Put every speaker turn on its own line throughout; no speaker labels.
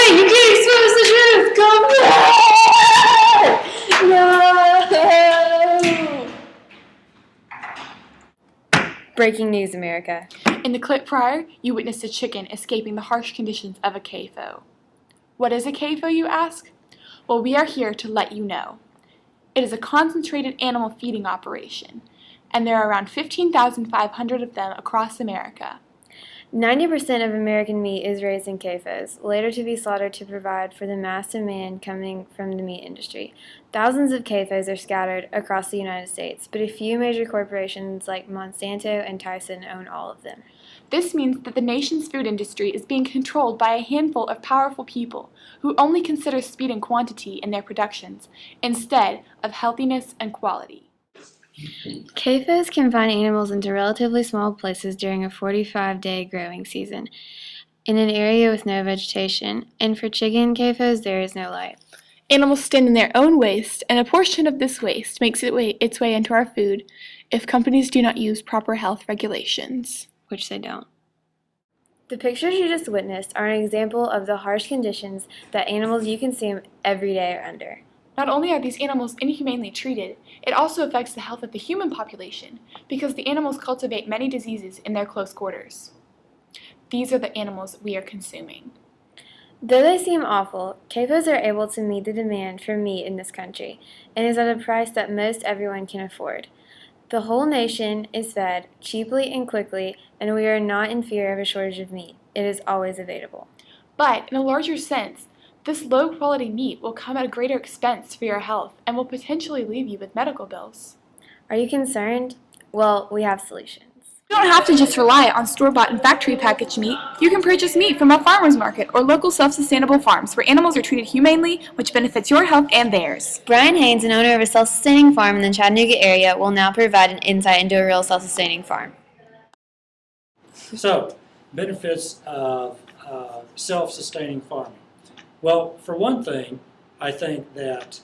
Wait, you can't expose the truth! Come back! No! Breaking news, America.
In the clip prior, you witnessed a chicken escaping the harsh conditions of a CAFO. What is a CAFO, you ask? Well, we are here to let you know. It is a concentrated animal feeding operation, and there are around 15,500 of them across America.
90% of American meat is raised in CAFOs, later to be slaughtered to provide for the mass demand coming from the meat industry. Thousands of CAFOs are scattered across the United States, but a few major corporations like Monsanto and Tyson own all of them.
This means that the nation's food industry is being controlled by a handful of powerful people who only consider speed and quantity in their productions instead of healthiness and quality.
CAFOs confine animals into relatively small places during a 45-day growing season in an area with no vegetation, and for chicken CAFOs there is no light.
Animals stand in their own waste, and a portion of this waste makes its way into our food if companies do not use proper health regulations.
Which they don't. The pictures you just witnessed are an example of the harsh conditions that animals you consume every day are under.
Not only are these animals inhumanely treated, it also affects the health of the human population because the animals cultivate many diseases in their close quarters. These are the animals we are consuming.
Though they seem awful, CAFOs are able to meet the demand for meat in this country and is at a price that most everyone can afford. The whole nation is fed cheaply and quickly, and we are not in fear of a shortage of meat. It is always available.
But in a larger sense, this low-quality meat will come at a greater expense for your health and will potentially leave you with medical bills.
Are you concerned? Well, we have solutions.
You don't have to just rely on store-bought and factory-packaged meat. You can purchase meat from a farmer's market or local self-sustainable farms where animals are treated humanely, which benefits your health and theirs.
Brian Haynes, an owner of a self-sustaining farm in the Chattanooga area, will now provide an insight into a real self-sustaining farm.
So, benefits of self-sustaining farming. Well, for one thing, I think that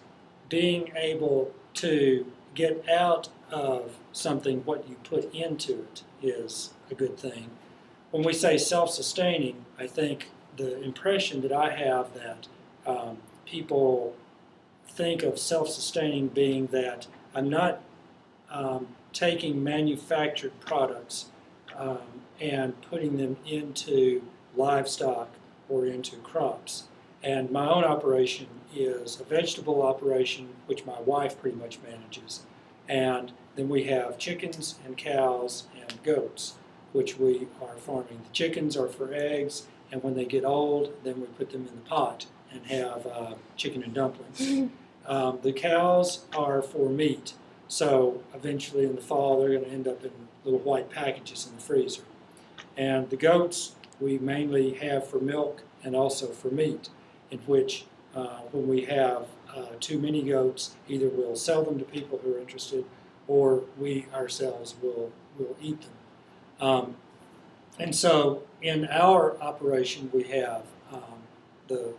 being able to get out of something what you put into it is a good thing. When we say self-sustaining, I think the impression that I have that people think of self-sustaining being that I'm not taking manufactured products and putting them into livestock or into crops. And my own operation is a vegetable operation, which my wife pretty much manages. And then we have chickens and cows and goats, which we are farming. The chickens are for eggs, and when they get old, then we put them in the pot and have chicken and dumplings. The cows are for meat, so eventually in the fall they're going to end up in little white packages in the freezer. And the goats we mainly have for milk and also for meat, in which when we have too many goats, either we'll sell them to people who are interested or we ourselves will eat them. And so in our operation we have the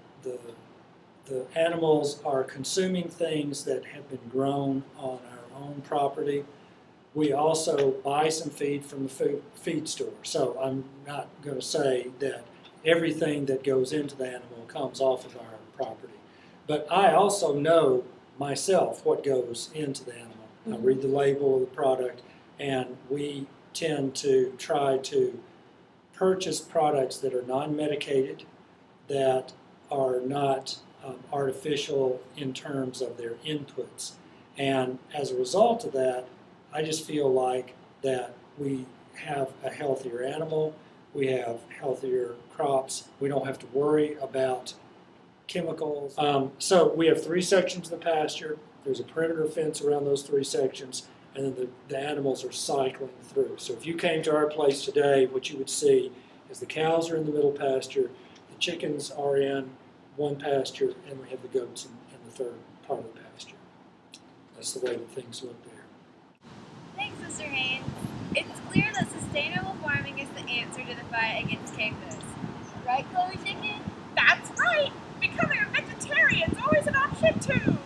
animals are consuming things that have been grown on our own property. We also buy some feed from the feed store. So I'm not going to say that everything that goes into the animal comes off of our property. But I also know myself what goes into the animal. I read the label of the product, and we tend to try to purchase products that are non-medicated, that are not artificial in terms of their inputs. And as a result of that, I just feel like that we have a healthier animal, we have healthier crops, we don't have to worry about chemicals. So we have 3 sections of the pasture. There's a perimeter fence around those 3 sections, and then the animals are cycling through. So if you came to our place today, what you would see is the cows are in the middle pasture, the chickens are in one pasture, and we have the goats in the third part of the pasture. That's the way that things look there.
Thanks, Mr. Haynes. It's clear that sustainable farming is the answer to the fight against CAFOs. Right, Chloe Chicken?
That's right! Becoming a vegetarian is always an option too!